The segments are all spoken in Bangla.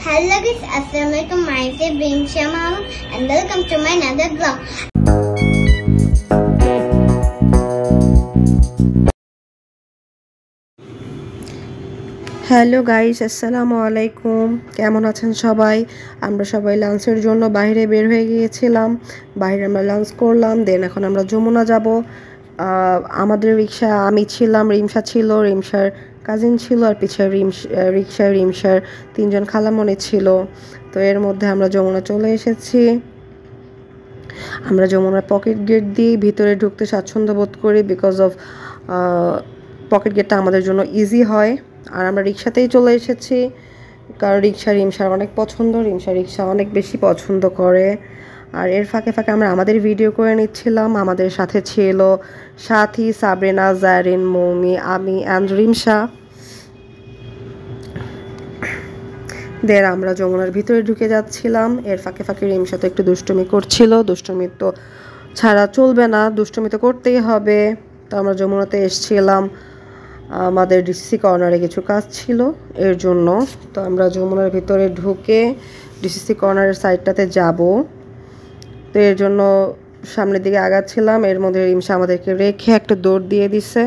Hello guys, Assalamualaikum. Myself Rimsha Mahmood and welcome to my another vlog. Hello guys, আসসালামু আলাইকুম। কেমন আছেন সবাই? আমরা সবাই লাঞ্চের জন্য বাইরে বের হয়ে গিয়েছিলাম। বাইরে আমরা লাঞ্চ করলাম, দেন এখন আমরা যমুনা যাব। আমাদের রিক্সা আমি ছিলাম, রিমসা ছিল, রিমসার কাজিন ছিল, আর পিছিয়ে রিক্সায় রিমসার 3জন খালামণি ছিল। তো এর মধ্যে আমরা যমুনা চলে এসেছি। আমরা যমুনার পকেট গেট দিয়ে ভিতরে ঢুকতে স্বাচ্ছন্দ্য বোধ করি, বিকজ অফ পকেট গেটটা আমাদের জন্য ইজি হয়। আর আমরা রিক্সাতেই চলে এসেছি, কারণ রিমসার অনেক পছন্দ, রিক্সা অনেক বেশি পছন্দ করে। আর এর ফাঁকে ফাঁকে আমরা আমাদের ভিডিও করে নিচ্ছিলাম। আমাদের সাথে ছিল সাথী, সাবরিনা, জারিন, মৌমি, আমি অ্যান্ড রিমসা। আমরা যমুনার ভিতরে ঢুকে যাচ্ছিলাম। এর ফাঁকে ফাঁকে রিমসা তো একটু দুষ্টুমি করছিল। দুষ্টুমি তো ছাড়া চলবে না, দুষ্টুমি তো করতেই হবে। তো আমরা যমুনাতে এসেছিলাম, আমাদের ডিসিসি কর্নারে কিছু কাজ ছিল এর জন্য। তো আমরা যমুনার ভিতরে ঢুকে ডিসিসি কর্নারের সাইডটাতে যাব। তো এর জন্য সামনের দিকে আগাচ্ছিলাম। এর মধ্যে রিমসা আমাদেরকে রেখে একটা দৌড় দিয়ে দিছে,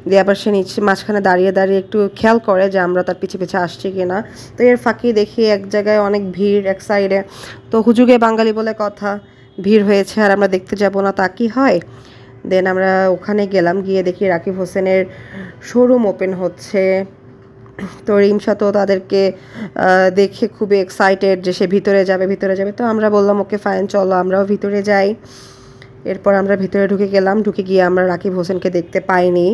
দিয়ে আবার সে নিচে মাঝখানে দাঁড়িয়ে দাঁড়িয়ে একটু খেয়াল করে যে আমরা তার পিছে পিছে আসছি কিনা। তো এর ফাঁকি দেখি এক জায়গায় অনেক ভিড় এক সাইডে। তো হুজুগে বাঙালি বলে কথা, ভিড় হয়েছে আর আমরা দেখতে যাব না, তা কি হয়। দেন আমরা ওখানে গেলাম, গিয়ে দেখি রাকিব হোসেনের শোরুম ওপেন হচ্ছে। তো রিমসা তো তাদেরকে দেখে খুবই এক্সাইটেড যে সে ভিতরে যাবে। তো আমরা বললাম ওকে ফাইন, চলো আমরাও ভিতরে যাই। এরপর আমরা ভিতরে ঢুকে গেলাম। ঢুকে গিয়ে আমরা রাকিব হোসেনকে দেখতে পাইনি।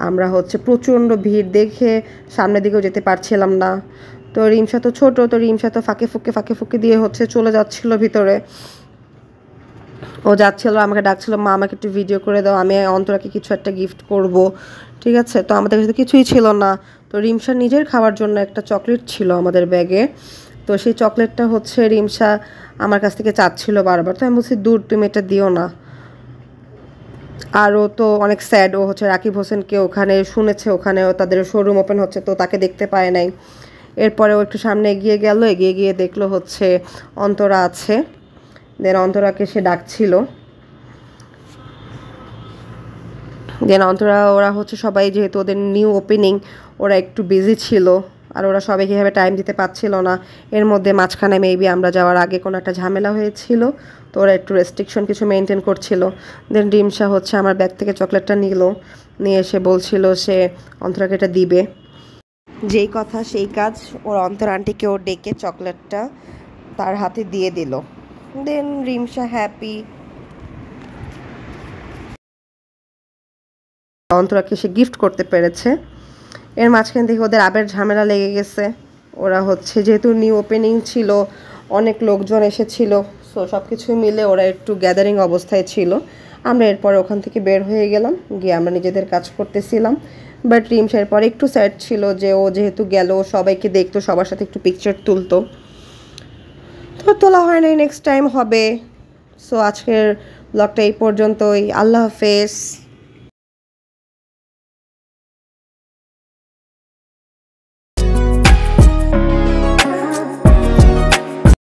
আমরা প্রচণ্ড ভিড় দেখে সামনের দিকেও যেতে পারছিলাম না। তো রিমসা তো ছোট, তো রিমসা তো ফাঁকে ফুঁকে দিয়ে চলে যাচ্ছিল ভিতরে। ও যাচ্ছিল, আমাকে ডাকছিল, মা আমাকে একটু ভিডিও করে দাও, আমি অন্তরাকে কিছু একটা গিফট করব। ঠিক আছে, তো আমাদের কাছে কিছুই ছিল না। তো রিমসা নিজের খাওয়ার জন্য একটা চকলেট ছিল আমাদের ব্যাগে। তো সেই চকলেটটা রিমসা আমার কাছ থেকে চাচ্ছিল বারবার। তো আমি বলছি দূর, তুমি এটা দিও না। আর ও তো অনেক স্যাড, ও রাকিব হোসেনকে ওখানে শুনেছে, ওখানেও তাদের শোরুম ওপেন হচ্ছে, তো তাকে দেখতে পায় নাই। এরপরে ও একটু সামনে এগিয়ে গিয়ে দেখলো অন্তরা আছে। দেন অন্তরাকে সে ডাকছিল। দেন ওরা সবাই, যেহেতু ওদের নিউ ওপেনিং, ওরা একটু বিজি ছিল আর ওরা সবাই কীভাবে টাইম দিতে পারছিল না। এর মধ্যে মাঝখানে মেবি আমরা যাওয়ার আগে কোনো একটা ঝামেলা হয়েছিল, তো ওরা একটু রেস্ট্রিকশন কিছু মেনটেন করছিল। দেন রিমসা আমার ব্যাগ থেকে চকলেটটা নিয়ে এসে বলছিল সে অন্তরাকে এটা দিবে। যেই কথা সেই কাজ, ওর অন্তর আন্টিকে ও ডেকে চকলেটটা তার হাতে দিয়ে দিল। দেন রিমসা হ্যাপি, অন্তরাকে সে গিফট করতে পেরেছে। এর মাঝখান থেকে ওদের আবার ঝামেলা লেগে গেছে। ওরা যেহেতু নিউ ওপেনিং ছিল, অনেক লোকজন এসেছিল, সো সব কিছু মিলে ওরা একটু গ্যাদারিং অবস্থায় ছিল। আমরা এরপরে ওখান থেকে বের হয়ে গেলাম, গিয়ে আমরা নিজেদের কাজ করতেছিলাম। বাট রিমসা এরপরে একটু স্যাড ছিল যে ও যেহেতু গেল, সবাইকে দেখতো, সবার সাথে একটু পিকচার তুলতো, তো তোলা হয় নাই, নেক্সট টাইম হবে। সো আজকের ব্লগটা এই পর্যন্তই। আল্লাহ হাফেজ।